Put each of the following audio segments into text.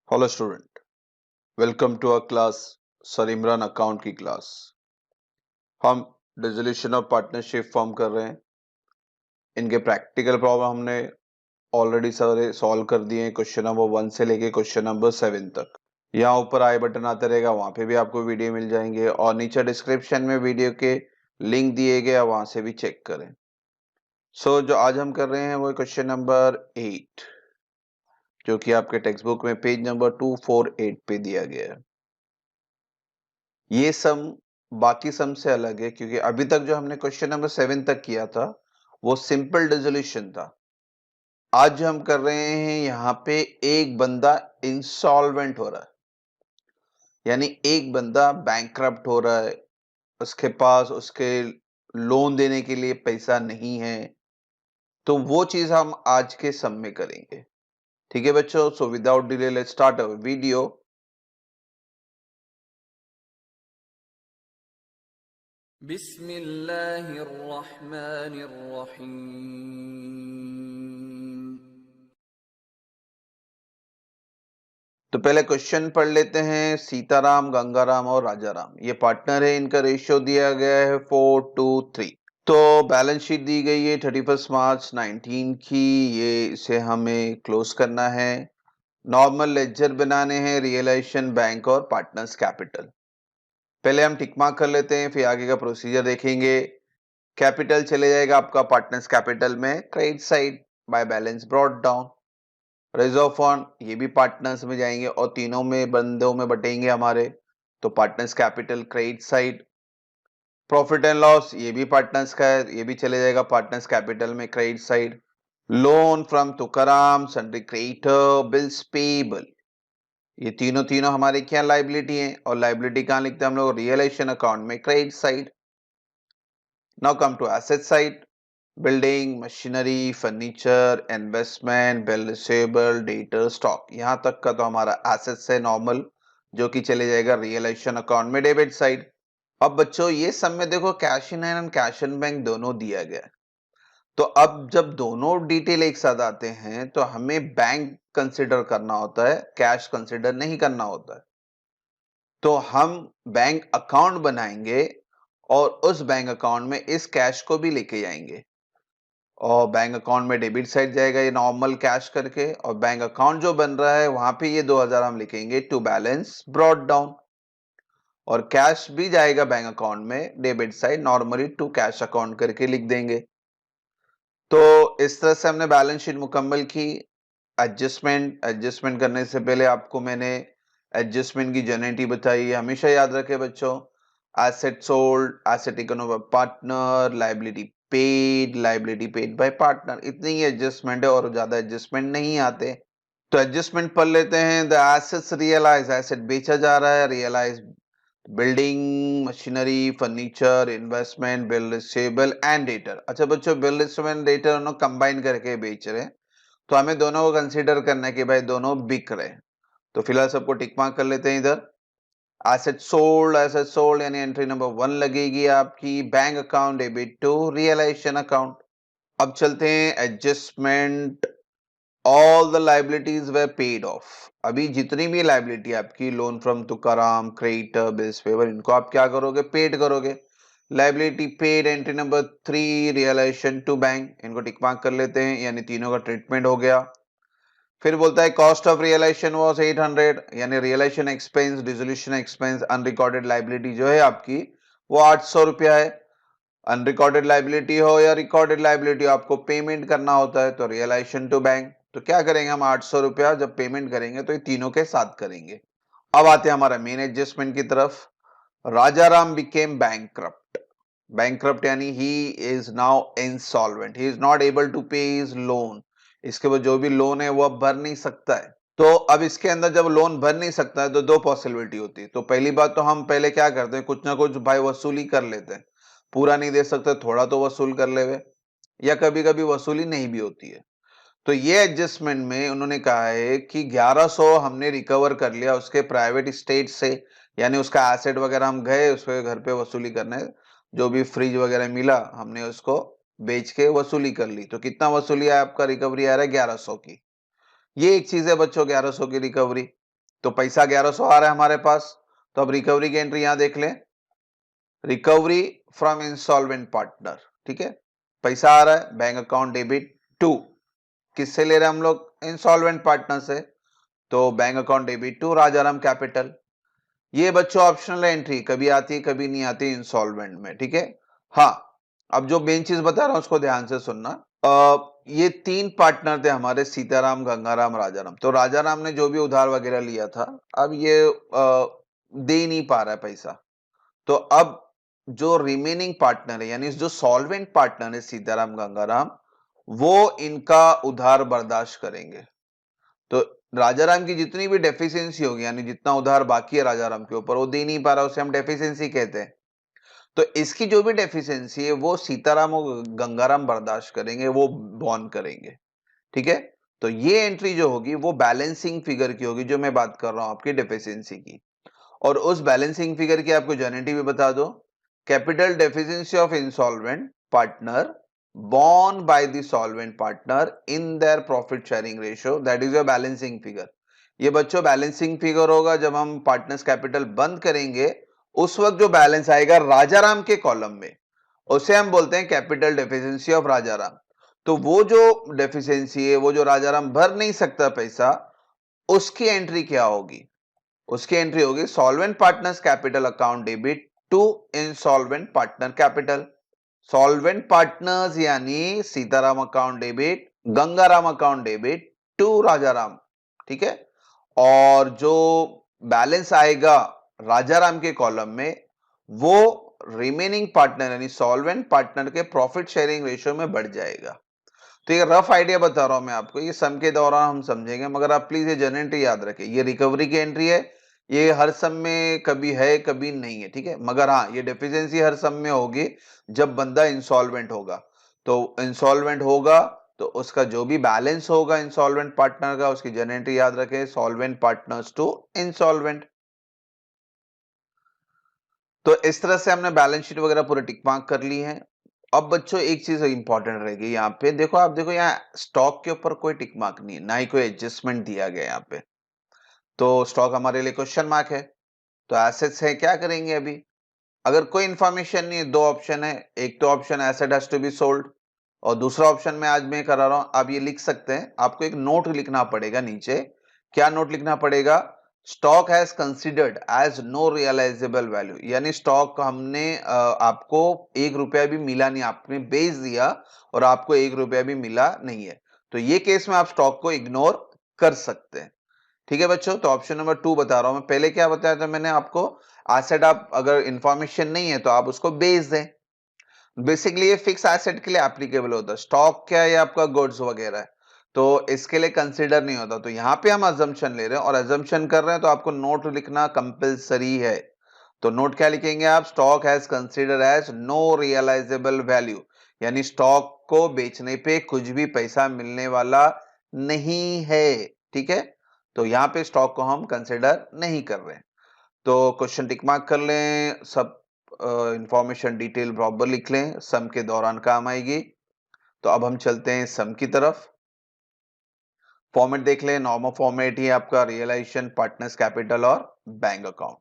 Hello student, welcome to our class sir Imran account की class. हम dissolution of partnership form कर रहे हैं। इनके प्रैक्टिकल प्रॉब्लम हमने ऑलरेडी सारे सॉल्व कर दिए हैं, क्वेश्चन नंबर 1 से लेके क्वेश्चन नंबर 7 तक। यहाँ ऊपर आई बटन आता रहेगा, वहाँ पे भी आपको वीडियो मिल जाएंगे और नीचे डिस्क्रिप्शन में वीडियो के लिंक दिए गए, वहाँ से भी चेक करें। जो आज हम कर रहे हैं वो क्वेश्चन नंबर 8, जो कि आपके टेक्स्ट बुक में पेज नंबर 248 पे दिया गया है। ये सम बाकी सम से अलग है क्योंकि अभी तक जो हमने क्वेश्चन नंबर 7 तक किया था वो सिंपल डिसोल्यूशन था। आज जो हम कर रहे हैं यहाँ पे एक बंदा इंसॉल्वेंट हो रहा है, यानी एक बंदा बैंकरप्ट हो रहा है, उसके पास उसके लोन देने के लिए पैसा नहीं है। तो वो चीज हम आज के सम में करेंगे। ठीक है बच्चों, so without delay let's start our video. बिस्मिल्लाहिर्रहमानिर्रहीम। तो पहले क्वेश्चन पढ़ लेते हैं। सीताराम, गंगाराम और राजाराम ये पार्टनर है, इनका रेशियो दिया गया है 4:3। तो बैलेंस शीट दी गई है 31 मार्च 19 की, ये इसे हमें क्लोज करना है। नॉर्मल लेजर बनाने हैं, रियलाइजेशन बैंक और पार्टनर्स कैपिटल। पहले हम टिक मार्क कर लेते हैं, फिर आगे का प्रोसीजर देखेंगे। कैपिटल चले जाएगा आपका पार्टनर्स कैपिटल में, credit side by balance brought down. Reserve fund ये भी पार्टनर्स में जाएंगे और तीनों में बंदों में बटेंगे हमारे, तो partners capital credit side. Profit and loss ये भी पार्टनर्स का है, ये भी चले जाएगा पार्टनर्स कैपिटल में credit side. Loan from Tukaram, sundry creditor, bills payable, ये तीनों तीनों हमारे क्या लाइबिलिटी है, और लाइबिलिटी कहां लिखते हैं हम लोग, रियलाइजेशन अकाउंट में credit side. Now come to asset side. Building, machinery, furniture, investment, bill receivable, debtor, stock, यहां तक का तो हमारा एसेट्स है नॉर्मल, जो कि चले जाएगा रियलाइजेशन अकाउंट में डेबिट साइड। अब बच्चों ये सब में देखो cash in hand and cash in bank दोनों दिया गया है। तो अब जब दोनों डिटेल एक साथ आते हैं तो हमें बैंक कंसिडर करना होता है, कैश कंसिडर नहीं करना होता है। तो हम बैंक अकाउंट बनाएंगे और उस बैंक अकाउंट में इस कैश को भी लेके जाएंगे, और बैंक अकाउंट में डेबिट साइड जाएगा ये नॉर्मल कैश करके, और बैंक अकाउंट जो बन रहा है वहां पे ये 2000 हम लिखेंगे टू बैलेंस ब्रॉट डाउन, और कैश भी जाएगा बैंक अकाउंट में debit side normally to cash account करके लिख देंगे। तो इस तरह से हमने बैलेंस शीट मुकम्मल की। एडजस्टमेंट करने से पहले आपको मैंने एडजस्टमेंट की जनरेटिव बताई है, हमेशा याद रखे बच्चों। Asset sold, asset taken over partner, liability paid by partner, इतनी ही एडजस्टमेंट है और ज्यादा एडजस्टमेंट नहीं आते। तो एडजस्टमेंट पढ़ लेते हैं। द एसेट्स रियलाइज, एसेट बेचा जा रहा है, realize building, machinery, furniture, investment, bill receivable and debtor. अच्छा बच्चों, बिल रिसीवेबल डेटर दोनों कंबाइन करके बेच रहे हैं, तो हमें दोनों को कंसीडर करना है कि भाई दोनों बिक रहे हैं। तो फिलहाल सबको टिक मार्क कर लेते हैं इधर। एसेट सोल्ड यानी एंट्री नंबर 1 लगेगी आपकी, bank account debit to realization account. अब चलते हैं adjustment. All the liabilities were paid off. अभी जितनी भी लाइबिलिटी आपकी, loan from Tukaram, creditor, bills payable, इनको आप क्या करोगे, पेड करोगे। Liability paid entry number 3, realization to bank, इनको टिक मार्क कर लेते हैं, यानी तीनों का ट्रीटमेंट हो गया। फिर बोलता है कॉस्ट ऑफ रियलाइजेशन वाज 800, यानी realization expense, dissolution expense, unrecorded liability जो है आपकी वो 800 रुपया है। अनरिकॉर्डेड लाइबिलिटी हो या रिकॉर्डेड लाइबिलिटी, आपको पेमेंट करना होता है, तो रियलाइजेशन टू बैंक। तो क्या करेंगे हम, 800 रुपया जब पेमेंट करेंगे तो ये तीनों के साथ करेंगे। अब आते हैं हमारा मेन एडजस्टमेंट की तरफ। Rajaram became bankrupt. बैंकक्रप्ट यानी he is now insolvent, he is not able to pay his loan. इसके बाद जो भी लोन है वो अब भर नहीं सकता है। तो अब इसके अंदर जब लोन भर नहीं सकता है तो दो पॉसिबिलिटी होती है। तो पहली बात तो हम पहले क्या करते हैं, कुछ ना कुछ भाई वसूली कर लेते हैं। पूरा नहीं दे सकते, थोड़ा तो वसूल कर लेवे, या कभी कभी वसूली नहीं भी होती है। तो ये एडजस्टमेंट में उन्होंने कहा है कि 1100 हमने रिकवर कर लिया उसके प्राइवेट स्टेट से, यानी उसका एसेट वगैरह हम गए उसके घर पे वसूली करने, जो भी फ्रिज वगैरह मिला हमने उसको बेच के वसूली कर ली। तो कितना वसूली है आपका, रिकवरी आ रहा है 1100 की। ये एक चीज है बच्चों, 1100 की रिकवरी। तो पैसा 1100 आ रहा है हमारे पास, तो अब रिकवरी की एंट्री यहां देख लें, रिकवरी फ्रॉम इंसॉल्वेंट पार्टनर, ठीक है, पैसा आ रहा है बैंक अकाउंट डेबिट टू, किससे ले रहे हैं हम लोग, इंसॉल्वेंट पार्टनर से, तो bank account debit to Rajaram capital. ये बच्चों ऑप्शनल एंट्री कभी आती है कभी नहीं आती इंस्टॉलमेंट में, ठीक है। हाँ, अब जो मेन चीज बता रहा हूं उसको ध्यान से सुनना। ये तीन पार्टनर थे हमारे, सीताराम, गंगाराम, राजाराम। तो राजाराम ने जो भी उधार वगैरह लिया था, अब ये दे नहीं पा रहा है पैसा, तो अब जो रिमेनिंग पार्टनर है, यानी जो सॉल्वेंट पार्टनर है सीताराम, गंगाराम, वो इनका उधार बर्दाश्त करेंगे। तो राजाराम की जितनी भी डेफिशिएंसी होगी, यानी जितना उधार बाकी है राजाराम के ऊपर, वो दे नहीं पा रहा, उसे हम डेफिशिएंसी कहते हैं। तो इसकी जो भी डेफिशिएंसी है वो सीताराम और गंगाराम बर्दाश्त करेंगे, वो बॉन्ड करेंगे, ठीक है। तो ये एंट्री जो होगी वो बैलेंसिंग फिगर की होगी, जो मैं बात कर रहा हूं आपकी डेफिशिएंसी की। और उस बैलेंसिंग फिगर की आपको जनरेटिव भी बता दो, capital deficiency of insolvent partner borne by the solvent partner in their profit sharing ratio, that is your balancing figure। ये बच्चों बैलेंसिंग फिगर होगा जब हम पार्टनर्स कैपिटल बंद करेंगे, उस वक्त जो बैलेंस आएगा राजाराम के कॉलम में, उसे हम बोलते हैं कैपिटल डेफिशिएंसी ऑफ राजाराम। तो वो जो डेफिशिएंसी है, वो जो राजाराम भर नहीं सकता पैसा, उसकी एंट्री क्या होगी, उसकी एंट्री होगी solvent partners capital account debit to insolvent partner capital. Solvent partners यानी Sitaram account debit, Gangaram account debit to Rajaram, ठीक है। और जो बैलेंस आएगा राजाराम के कॉलम में, वो रिमेनिंग पार्टनर यानी सॉल्वेंट पार्टनर के प्रॉफिट शेयरिंग रेशियो में बढ़ जाएगा। तो ये रफ आइडिया बता रहा हूं मैं आपको, ये सम के दौरान हम समझेंगे, मगर आप प्लीज ये जनरल एंट्री याद रखें। ये रिकवरी की एंट्री है, ये हर सम में कभी है कभी नहीं है, ठीक है। मगर हाँ, ये डेफिशिएंसी हर सम में होगी जब बंदा इंसॉल्वेंट होगा। तो इंसॉल्वेंट होगा तो उसका जो भी बैलेंस होगा इंसॉल्वेंट पार्टनर का, उसकी जनरल एंट्री याद रखें, सॉल्वेंट पार्टनर्स टू इंसॉल्वेंट। तो इस तरह से हमने बैलेंस शीट वगैरह पूरे टिक मार्क कर ली है। अब बच्चों एक चीज इंपॉर्टेंट रहेगी यहाँ पे, देखो आप देखो यहाँ स्टॉक के ऊपर कोई टिक मार्क नहीं है, ना ही कोई एडजस्टमेंट दिया गया यहाँ पे। तो स्टॉक हमारे लिए क्वेश्चन मार्क है। तो एसेट्स है, क्या करेंगे अभी, अगर कोई इंफॉर्मेशन नहीं है, दो ऑप्शन है, एक तो option asset has to be sold, और दूसरा ऑप्शन में आज मैं करा रहा हूं, आप ये लिख सकते हैं, आपको एक नोट लिखना पड़ेगा नीचे। क्या नोट लिखना पड़ेगा, stock has considered as no realizable value, यानी स्टॉक हमने आपको 1 रुपया भी मिला नहीं, आपने बेच दिया और आपको 1 रुपया भी मिला नहीं है, तो ये केस में आप स्टॉक को इग्नोर कर सकते हैं, ठीक है बच्चों। तो ऑप्शन नंबर 2 बता रहा हूं मैं, पहले क्या बताया था मैंने आपको, एसेट आप अगर इंफॉर्मेशन नहीं है तो आप उसको बेच दें। बेसिकली ये फिक्स एसेट के लिए एप्लीकेबल होता है, स्टॉक क्या है, आपका गुड्स वगैरह है, तो इसके लिए कंसीडर नहीं होता। तो यहाँ पे हम अजम्पशन ले रहे हैं, और अजम्पशन कर रहे हैं तो आपको नोट लिखना कंपलसरी है। तो नोट क्या लिखेंगे आप, stock has consider as no realizable value, यानी स्टॉक को बेचने पे कुछ भी पैसा मिलने वाला नहीं है, ठीक है। तो यहाँ पे स्टॉक को हम कंसिडर नहीं कर रहे हैं। तो क्वेश्चन टिक मार्क कर लें, सब इंफॉर्मेशन डिटेल प्रॉपर लिख लें, सम के दौरान काम आएगी। तो अब हम चलते हैं सम की तरफ। फॉर्मेट देख लें, नॉर्मल फॉर्मेट ही आपका रियलाइजेशन, पार्टनर्स कैपिटल और बैंक अकाउंट।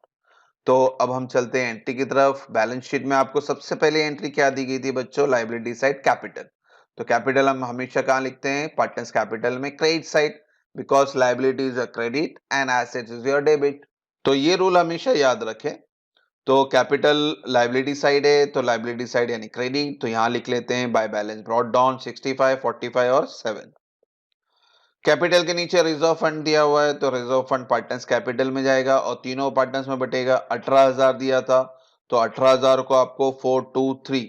तो अब हम चलते हैं एंट्री की तरफ। बैलेंस शीट में आपको सबसे पहले एंट्री क्या दी गई थी बच्चों, लायबिलिटी साइड कैपिटल। तो कैपिटल हम हमेशा कहां लिखते हैं, पार्टनर्स कैपिटल में, credit side, because liability is a credit and assets is your debit. तो ये रूल हमेशा याद रखें। तो कैपिटल लायबिलिटी साइड है, तो लायबिलिटी साइड यानी क्रेडिट, तो यहां लिख लेते हैं बाय बैलेंस ब्रॉट डाउन 65, 45 और 7। कैपिटल के नीचे रिजर्व फंड दिया हुआ है, तो रिजर्व फंड पार्टनर्स कैपिटल में जाएगा और तीनों पार्टनर्स में बटेगा। 18,000 दिया था, तो 18,000 को आपको 423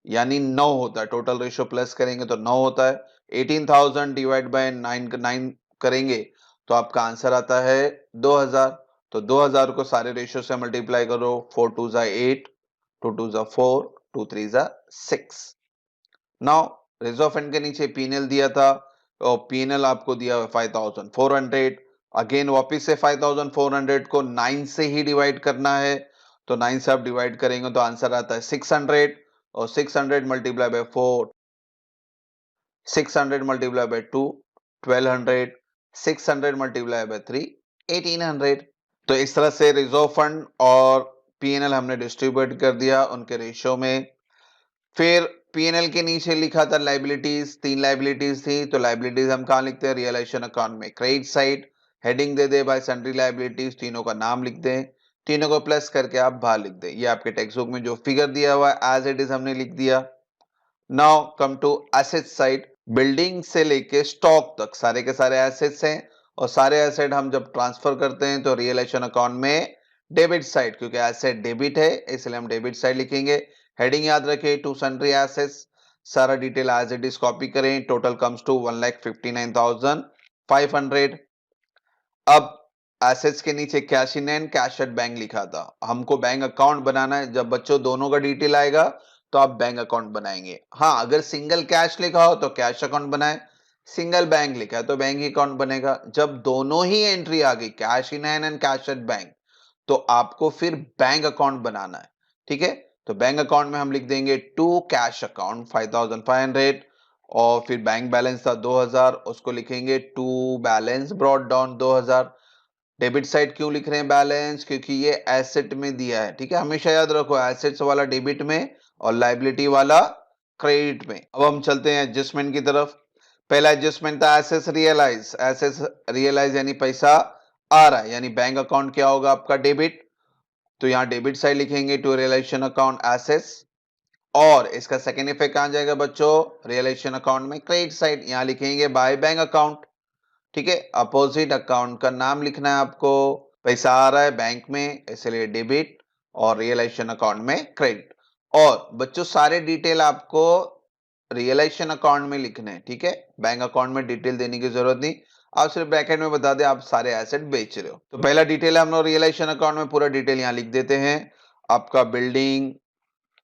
यानी 9 होता है, टोटल रेशियो प्लस करेंगे तो 9 होता है। 18,000 डिवाइड बाय 9 करेंगे तो आपका आंसर आता है 2,000। तो 2,000 को सारे रेशियो से मल्टीप्लाई करो, 4 2 जा 8, 2 2 जा 4, 2 3 जा 6। नाउ रिजर्व फंड के नीचे पीएनएल दिया था, और पीएनएल आपको दिया हुआ 5,400। अगेन वापस से 5,400 को 9 से ही डिवाइड करना है, तो 9 से आप डिवाइड करेंगे तो आंसर आता है 600, और 600 multiply by 4, 600 multiply by 2, 1200, 600 multiply by 3, 1800। तो इस तरह से रिजर्व फंड और पीएनएल हमने डिस्ट्रीब्यूट कर दिया उनके रेशियो में। फिर पीएनएल के नीचे लिखा था लाइबिलिटीज, 3 लाइबिलिटीज थी, तो लाइबिलिटीज हम कहां लिखते हैं? रियलाइजेशन अकाउंट में। क्रेडिट साइड हेडिंग दे दे बाय सन्ड्री लाइबिलिटीज, तीनों का नाम लिख दें, तीनों को प्लस करके आप बाहर लिख दें। ये आपके टेक्स्ट बुक में जो फिगर दिया हुआ है एज इट इज हमने लिख दिया। Now come to asset side. Building से लेके स्टॉक तक सारे के सारे एसेट्स हैं, और सारे एसेट हम जब ट्रांसफर करते हैं तो रियलाइजेशन अकाउंट में डेबिट साइड, क्योंकि एसेट डेबिट है इसलिए हम डेबिट साइड लिखेंगे। हेडिंग याद रखें टू सन्ड्री एसेट्स, सारा detail as it is copy करें। Total comes to 1,59,500। अब एसेट्स के नीचे cash in and cash at bank लिखा था, हमको बैंक अकाउंट बनाना है। जब बच्चों दोनों का डिटेल आएगा तो आप बैंक अकाउंट बनाएंगे। हाँ, अगर सिंगल कैश लिखा हो तो कैश अकाउंट बनाए, सिंगल बैंक लिखा है तो बैंक अकाउंट बनेगा। जब दोनों ही एंट्री आ गई, cash in hand and cash at bank, तो आपको फिर बैंक अकाउंट बनाना है। ठीक है, तो बैंक अकाउंट में हम लिख देंगे टू कैश अकाउंट 5,500, और फिर बैंक बैलेंस था 2,000, उसको लिखेंगे to balance brought down 2,000। Debit side क्यों लिख रहे हैं बैलेंस? क्योंकि ये एसेट में दिया है। ठीक है, हमेशा याद रखो एसेट्स वाला डेबिट में और लाइबिलिटी वाला क्रेडिट में। अब हम चलते हैं एडजस्टमेंट की तरफ। पहला एडजस्टमेंट था एसेट्स रियलाइज। एसेट्स रियलाइज यानी पैसा आ रहा है, यानी बैंक अकाउंट क्या होगा आपका? डेबिट। तो यहाँ डेबिट साइड लिखेंगे टू रियलाइजेशन अकाउंट एसेट्स, और इसका सेकेंड इफेक्ट कहां जाएगा बच्चों? रियलाइजेशन अकाउंट में क्रेडिट साइड, यहां लिखेंगे बाय बैंक अकाउंट। ठीक है, अपोजिट अकाउंट का नाम लिखना है आपको। पैसा आ रहा है बैंक में इसलिए डेबिट, और रियलाइजेशन अकाउंट में क्रेडिट। और बच्चों सारे डिटेल आपको रियलाइजेशन अकाउंट में लिखने हैं। ठीक है, बैंक अकाउंट में डिटेल देने की जरूरत नहीं, आप सिर्फ ब्रैकेट में बता दें आप सारे एसेट बेच रहे हो। तो पहला डिटेल हम लोग रियलाइजेशन अकाउंट में पूरा डिटेल यहां लिख देते हैं। आपका building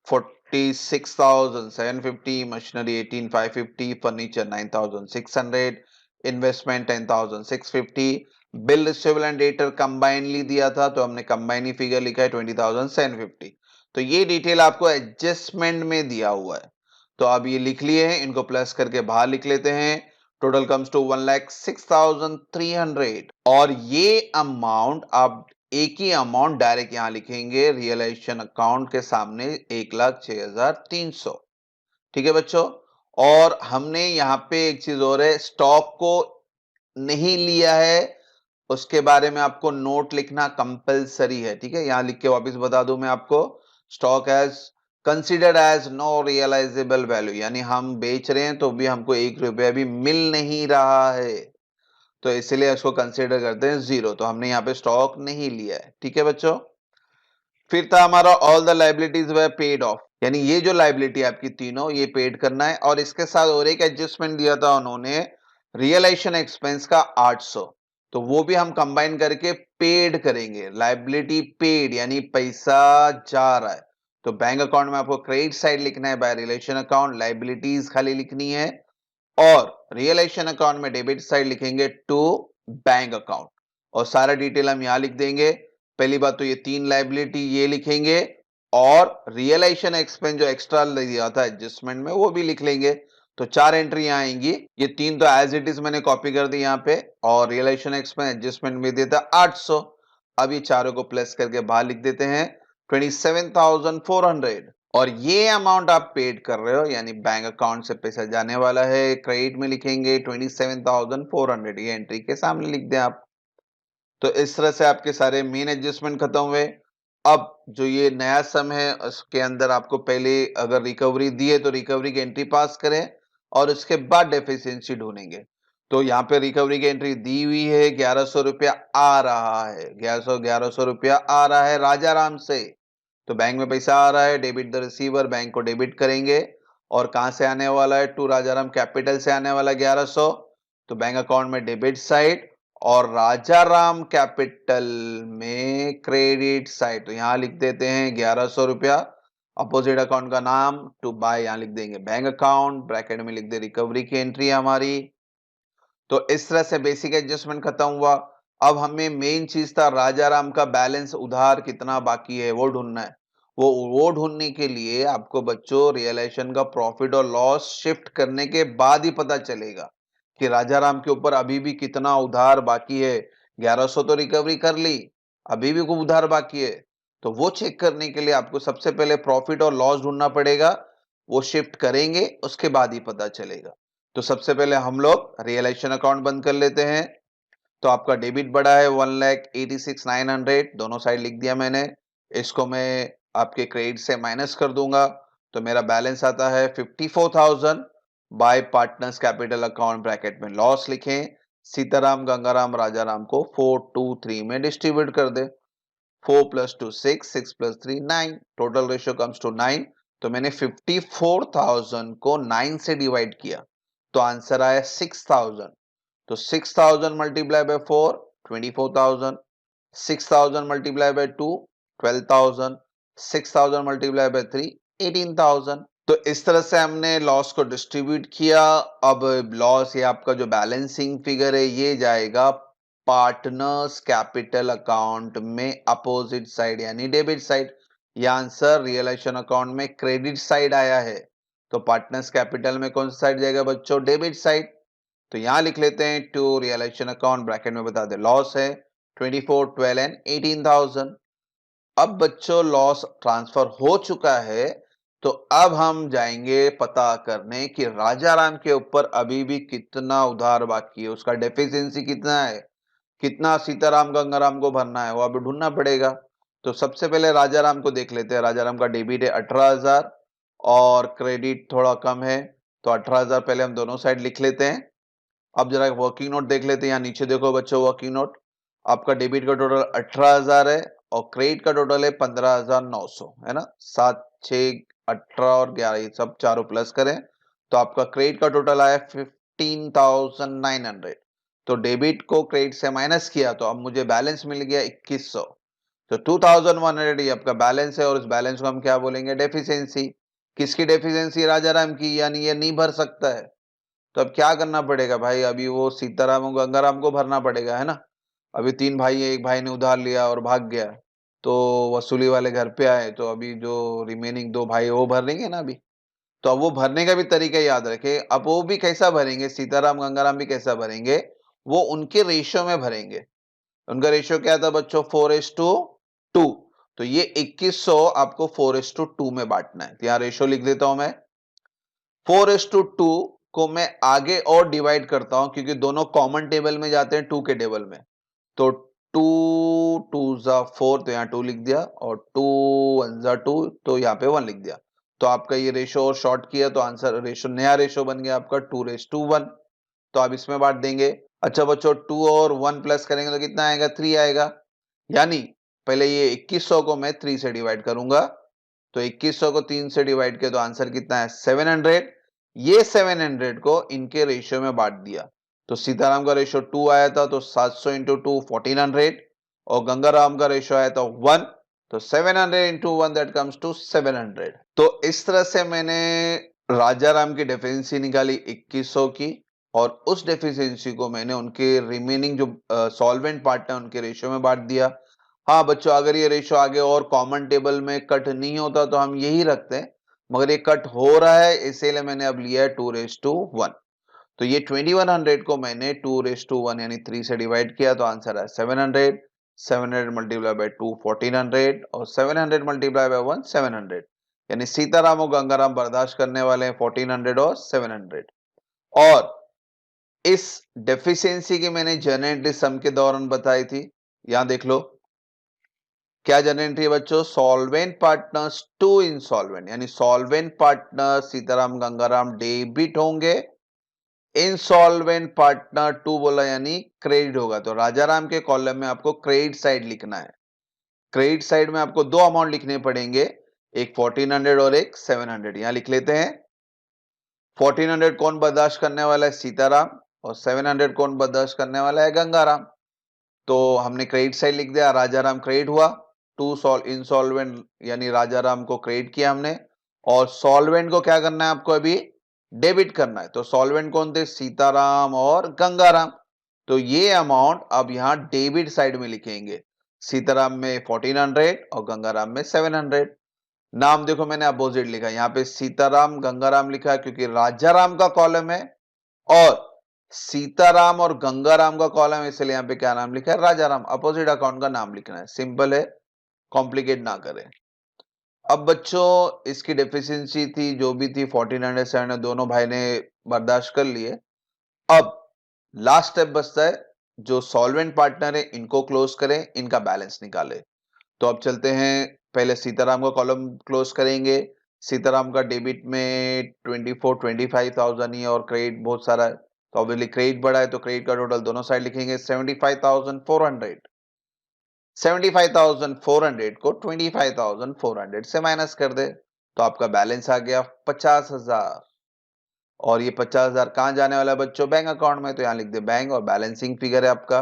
46,750, machinery 18,550, furniture 9,600, investment 10,650, bill receivable and debtor combinedly दिया था तो हमने कंबाइन ही फिगर लिखा है 20,750। तो ये डिटेल आपको एडजस्टमेंट में दिया हुआ है, तो अब ये लिख लिए हैं, इनको प्लस करके बाहर लिख लेते हैं। टोटल कम्स टू 1,06,300, और ये अमाउंट आप एक ही अमाउंट डायरेक्ट यहां लिखेंगे रियलाइजेशन अकाउंट के सामने 1,06,300। ठीक है बच्चों, और हमने यहां पे एक चीज और है, स्टॉक को नहीं लिया है उसके बारे में आपको नोट लिखना कंपलसरी है। ठीक है, यहां लिख के वापस बता दूं मैं आपको, stock as considered as no realizable value, यानी हम बेच रहे हैं तो भी हमको 1 रुपया भी मिल नहीं रहा है, तो इसलिए इसको कंसिडर करते हैं जीरो, तो हमने यहाँ पे स्टॉक नहीं लिया है। ठीक है बच्चों, फिर था हमारा all the liabilities were paid of, यानी ये जो लाइबिलिटी आपकी तीनों ये पेड करना है, और इसके साथ और एक एडजस्टमेंट दिया था उन्होंने, रियलाइजेशन एक्सपेंस का 800, तो वो भी हम कंबाइन करके पेड करेंगे। लाइबिलिटी पेड यानी पैसा जा रहा है, तो बैंक अकाउंट में आपको क्रेडिट साइड लिखना है बाय रिलेशन अकाउंट, लाइबिलिटीज खाली लिखनी है, और रियलाइजेशन अकाउंट में डेबिट साइड लिखेंगे टू बैंक अकाउंट, और सारा डिटेल हम यहां लिख देंगे। पहली बात तो ये 3 लाइबिलिटी ये लिखेंगे, और रियलाइजेशन एक्सपेंस जो एक्स्ट्रा दिया था एडजस्टमेंट में वो भी लिख लेंगे। तो 4 एंट्री यहां आएंगी, ये 3 तो एज इट इज मैंने कॉपी कर दी यहाँ पे, और रियलाइजेशन एक्सपेंस एडजस्टमेंट में दिया था 800। अब ये चारों को प्लस करके बाहर लिख देते हैं 27,400, और ये अमाउंट आप पेड कर रहे हो यानी बैंक अकाउंट से पैसा जाने वाला है, क्रेडिट में लिखेंगे 27,400, ये एंट्री के सामने लिख दें आप। तो इस तरह से आपके सारे मेन एडजस्टमेंट खत्म हुए। अब जो ये नया सम है उसके अंदर आपको पहले अगर रिकवरी दी है तो रिकवरी की एंट्री पास करें, और उसके बाद डेफिशिएंसी ढूंढेंगे। तो यहाँ पे रिकवरी की एंट्री दी हुई है, 1,100 रुपया आ रहा है, 1,100 रुपया आ रहा है राजा राम से, तो बैंक में पैसा आ रहा है, डेबिट द रिसीवर, बैंक को डेबिट करेंगे, और कहां से आने वाला है? टू राजाराम कैपिटल से आने वाला 1,100, तो बैंक अकाउंट में डेबिट साइड, और राजाराम कैपिटल में क्रेडिट साइड, तो यहां लिख देते हैं 1,100 रुपया। अपोजिट अकाउंट का नाम टू बाय यहां लिख देंगे बैंक अकाउंट, ब्रैकेट में लिख दे रिकवरी की एंट्री हमारी। तो इस तरह से बेसिक एडजस्टमेंट खत्म हुआ। अब हमें मेन चीज था राजाराम का बैलेंस उधार कितना बाकी है वो ढूंढना है। वो ढूंढने के लिए आपको बच्चों रियलाइजेशन का प्रॉफिट और लॉस शिफ्ट करने के बाद ही पता चलेगा कि राजाराम के ऊपर अभी भी कितना उधार बाकी है, 1100 तो रिकवरी कर ली, अभी भी कुछ उधार बाकी है, तो वो चेक करने के लिए आपको सबसे पहले प्रॉफिट और लॉस ढूंढना पड़ेगा। वो शिफ्ट करेंगे उसके बाद ही पता चलेगा। तो सबसे पहले हम लोग रियलाइजेशन अकाउंट बंद कर लेते हैं। तो आपका डेबिट बढ़ा है 1,86,900, दोनों साइड लिख दिया मैंने। इसको मैं आपके क्रेडिट से माइनस कर दूंगा, तो मेरा बैलेंस आता है 54,000। Bye partners capital account bracket में लॉस लिखें, सीताराम गंगाराम राजाराम को 423 में डिस्ट्रीब्यूट कर दे। 4 + 2 6, 6 + 3 9, टोटल रेशियो कम्स टू 9। तो मैंने 54,000 को 9 से डिवाइड किया, तो आंसर आया 6,000। तो 6,000 multiply by 4, 24,000। 6,000 multiply by 2, 12,000। 6,000 multiply by 3, 18,000। तो इस तरह से हमने लॉस को डिस्ट्रीब्यूट किया। अब लॉस, ये आपका जो बैलेंसिंग फिगर है, ये जाएगा पार्टनर्स कैपिटल अकाउंट में अपोजिट साइड यानी डेबिट साइड। यह आंसर रियलाइजेशन अकाउंट में क्रेडिट साइड आया है, तो पार्टनर्स कैपिटल में कौन सा साइड जाएगा बच्चों? Debit side. तो यहां लिख लेते हैं टू रियलाइजेशन अकाउंट, ब्रैकेट में बता दे लॉस है 24, 12 एंड 18,000। अब बच्चों लॉस ट्रांसफर हो चुका है, तो अब हम जाएंगे पता करने कि राजाराम के ऊपर अभी भी कितना उधार बाकी है, उसका डेफिशिएंसी कितना है, कितना सीताराम गंगाराम को भरना है, वो अभी ढूंढना पड़ेगा। तो सबसे पहले राजाराम को देख लेते हैं। राजाराम का डेबिट है 18,000 और क्रेडिट थोड़ा कम है, तो 18,000 पहले हम दोनों साइड लिख लेते हैं। अब जरा वर्किंग नोट देख लेते हैं। यहाँ नीचे देखो बच्चों वर्किंग नोट, आपका डेबिट का टोटल 18,000 है और क्रेडिट का टोटल है 15,900, है ना। 7, 6, 18 और 11, ये सब चारों प्लस करें तो आपका क्रेडिट का टोटल आया 15,900। तो डेबिट को क्रेडिट से माइनस किया तो अब मुझे बैलेंस मिल गया 2100। तो 2,100 ये आपका बैलेंस है और इस बैलेंस को हम क्या बोलेंगे? डेफिशिएंसी। किसकी डेफिशिएंसी? राजाराम की, यानी ये नहीं भर सकता है। तो अब क्या करना पड़ेगा भाई? अभी वो सीताराम और गंगाराम को भरना पड़ेगा, है ना। अभी 3 भाई है, एक भाई ने उधार लिया और भाग गया, तो वसूली वाले घर पे आए, तो अभी जो रिमेनिंग 2 भाई वो भर लेंगे ना अभी। तो अब वो भरने का भी तरीका याद रखे। अब वो भी कैसा भरेंगे, सीताराम गंगाराम भी कैसा भरेंगे? वो उनके रेशियो में भरेंगे। उनका रेशियो क्या था बच्चों? 4:2। तो ये 2100 आपको 4:2 में बांटना है। तो यहाँ रेशियो लिख देता हूं मैं। 4:2 को मैं आगे और डिवाइड करता हूं क्योंकि दोनों कॉमन टेबल में जाते हैं 2 के टेबल में। तो 2 2 जा 4, तो यहाँ 2 लिख दिया, और 2 1 जा 2, तो यहाँ पे 1 लिख दिया। तो आपका ये रेशो और शॉर्ट किया तो आंसर रेशो, नया रेशो बन गया आपका 2:1। तो आप इसमें बांट देंगे। अच्छा बच्चों, 2 और 1 प्लस करेंगे तो कितना आएगा? 3 आएगा। यानी पहले ये 2100 को मैं 3 से डिवाइड करूंगा, तो 2100 को 3 से डिवाइड किया तो आंसर कितना है? 700। ये 700 को इनके रेशियो में बांट दिया, तो सीताराम का रेशियो 2 आया था, तो 700 इंटू 2 1400, और गंगाराम का रेशियो आया था 1, तो 700 इंटू 1 दैट कम्स टू 700। तो इस तरह से मैंने राजाराम की डेफिशिएंसी निकाली 2100 की, और उस डेफिशिएंसी को मैंने उनके रिमेनिंग जो सॉल्वेंट पार्ट है उनके रेशियो में बांट दिया। हाँ बच्चों, अगर ये रेशियो आगे और कॉमन टेबल में कट नहीं होता तो हम यही रखते हैं, मगर ये कट हो रहा है इसीलिए मैंने अब लिया है 2:1। तो ये 2100 को मैंने 2:1 यानी 3 से डिवाइड किया तो आंसर है 700। 700 मल्टीप्लाई बाय 2 1400, और 700 मल्टीप्लाई बाय 1 700। यानी सीताराम और गंगाराम बर्दाश्त करने वाले हैं 1400 और 700। और इस डेफिशिएंसी की मैंने जनरल सम के दौरान बताई थी। यहां देख लो क्या जनरल है बच्चों? सॉल्वेंट पार्टनर्स टू इंसॉल्वेंट, यानी solvent partner Sitaram Gangaram debit होंगे, इंसॉल्वेंट पार्टनर टू बोला यानी क्रेडिट होगा। तो राजाराम के कॉलम में आपको क्रेडिट साइड लिखना है। क्रेडिट साइड में आपको दो अमाउंट लिखने पड़ेंगे, एक 1400 और एक 700। यहां लिख लेते हैं। 1400 कौन बर्दाश्त करने वाला है? सीताराम। और 700 कौन बर्दाश्त करने वाला है? गंगाराम। तो हमने क्रेडिट साइड लिख दिया, राजाराम क्रेडिट हुआ, टू इंसॉल्वेंट यानी राजाराम को क्रेडिट किया हमने, और सॉल्वेंट को क्या करना है आपको? अभी डेबिट करना है। तो सॉल्वेंट कौन थे? सीताराम और गंगाराम। तो ये अमाउंट अब यहां डेबिट साइड में लिखेंगे, सीताराम में 1400 और गंगाराम में 700। नाम देखो मैंने अपोजिट लिखा, यहाँ पे सीताराम गंगाराम लिखा है क्योंकि राजाराम का कॉलम है, और सीताराम और गंगाराम का कॉलम, इसलिए यहाँ पे क्या नाम लिखा है, राजाराम। अपोजिट अकाउंट का नाम लिखना है, सिंपल है, कॉम्प्लिकेट ना करें। अब बच्चों इसकी डेफिशिएंसी थी जो भी थी 1407 दोनों भाई ने बर्दाश्त कर लिए। अब लास्ट स्टेप बचता है, जो सॉल्वेंट पार्टनर है इनको क्लोज करें, इनका बैलेंस निकाले। तो अब चलते हैं, पहले सीताराम का कॉलम क्लोज करेंगे। सीताराम का डेबिट में 25,000 ही है और क्रेडिट बहुत सारा है, तो ऑब्वियसली क्रेडिट बड़ा है, तो क्रेडिट का टोटल दोनों साइड लिखेंगे 75,400। 75,400 को 25,400 से माइनस कर दे तो आपका बैलेंस आ गया 50,000। और ये 50,000 कहां जाने वाला है बच्चों, बैंक अकाउंट में, तो यहां लिख दे बैंक, और बैलेंसिंग फिगर है आपका।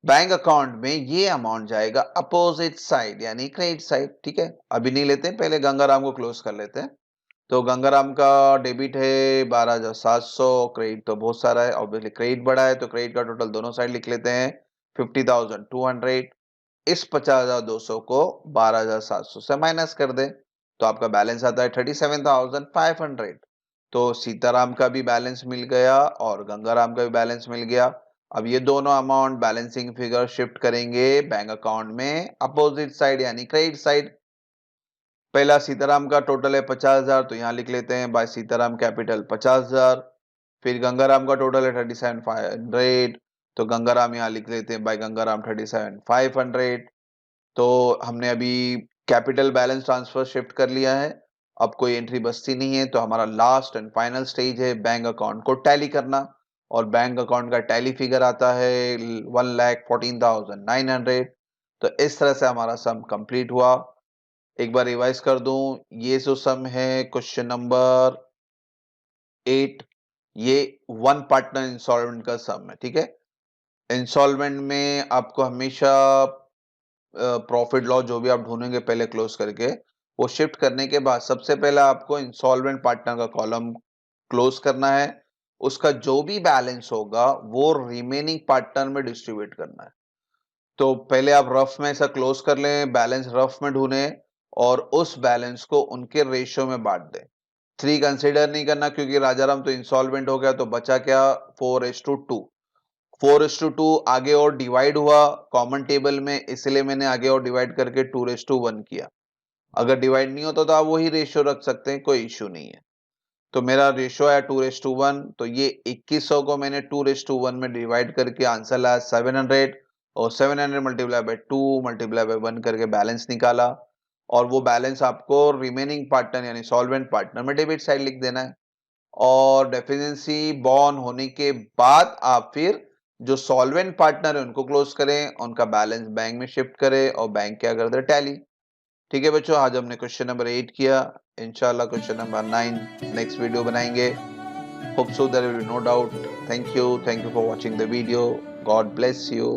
बैंक अकाउंट में ये अमाउंट जाएगा अपोजिट साइड यानी क्रेडिट साइड, ठीक है। अभी नहीं लेते हैं, पहले गंगाराम को क्लोज कर लेते हैं। तो गंगाराम का डेबिट है 12,700, क्रेडिट तो बहुत सारा है, ऑब्वियसली क्रेडिट बड़ा है, तो क्रेडिट का टोटल दोनों साइड लिख लेते हैं 50,200। इस 50,200 को 12,700 से माइनस कर दे तो आपका बैलेंस आता है 37,500। तो सीताराम का भी बैलेंस मिल गया और गंगाराम का भी बैलेंस मिल गया। अब ये दोनों अमाउंट बैलेंसिंग फिगर शिफ्ट करेंगे बैंक अकाउंट में अपोजिट साइड यानी क्रेडिट साइड। पहला सीताराम का टोटल है 50,000, तो यहां लिख लेते हैं बाय सीताराम कैपिटल 50,000। फिर गंगाराम का टोटल है 37,500, तो गंगाराम यहां लिख लेते हैं बाय गंगाराम 37,500। तो हमने अभी कैपिटल बैलेंस ट्रांसफर शिफ्ट कर लिया है, अब कोई एंट्री बचती नहीं है, तो हमारा लास्ट एंड फाइनल स्टेज है बैंक अकाउंट को टैली करना। और बैंक अकाउंट का टैली फिगर आता है 1,14,900। तो इस तरह से हमारा सम कंप्लीट हुआ। एक बार रिवाइज कर दूं, ये जो सम है क्वेश्चन नंबर 8, ये वन पार्टनर इंसॉल्वेंट का सम है, ठीक है। इंसॉल्वेंट में आपको हमेशा प्रॉफिट लॉस जो भी आप ढूंढेंगे पहले क्लोज करके, वो शिफ्ट करने के बाद सबसे पहला आपको इंसॉल्वेंट पार्टनर का कॉलम क्लोज करना है। उसका जो भी बैलेंस होगा वो रिमेनिंग पार्टनर में डिस्ट्रीब्यूट करना है। तो पहले आप रफ में ऐसा क्लोज कर लें, बैलेंस रफ में ढूंढें और उस बैलेंस को उनके रेशियो में बांट दें। 3 कंसीडर नहीं करना क्योंकि राजाराम तो इंसॉल्वेंट हो गया, तो बचा क्या, 4:2। 4:2 आगे और डिवाइड हुआ कॉमन टेबल में, इसलिए मैंने आगे और डिवाइड करके 2:1 किया। अगर डिवाइड नहीं होता तो आप वही रेशियो रख सकते हैं, कोई इश्यू नहीं है। तो मेरा रेशियो है 2:1, तो ये 2100 को मैंने 2:1 में डिवाइड करके आंसर लाया 700, और 700 मल्टीप्लाई बाय 2 मल्टीप्लाई बाय 1 करके बैलेंस निकाला। और वो बैलेंस आपको रिमेनिंग पार्टनर यानी सॉल्वेंट पार्टनर में डेबिट साइड लिख देना है। और डेफिशिएंसी बॉर्न होने के बाद आप फिर जो सॉल्वेंट पार्टनर है उनको क्लोज करें, उनका बैलेंस बैंक में शिफ्ट करें और बैंक क्या कर दे, टैली। ठीक है बच्चों, आज हमने क्वेश्चन नंबर 8 किया। इंशाल्लाह क्वेश्चन नंबर 9 नेक्स्ट वीडियो बनाएंगे। Hope so there will be no doubt. Thank you for watching the video. God bless you.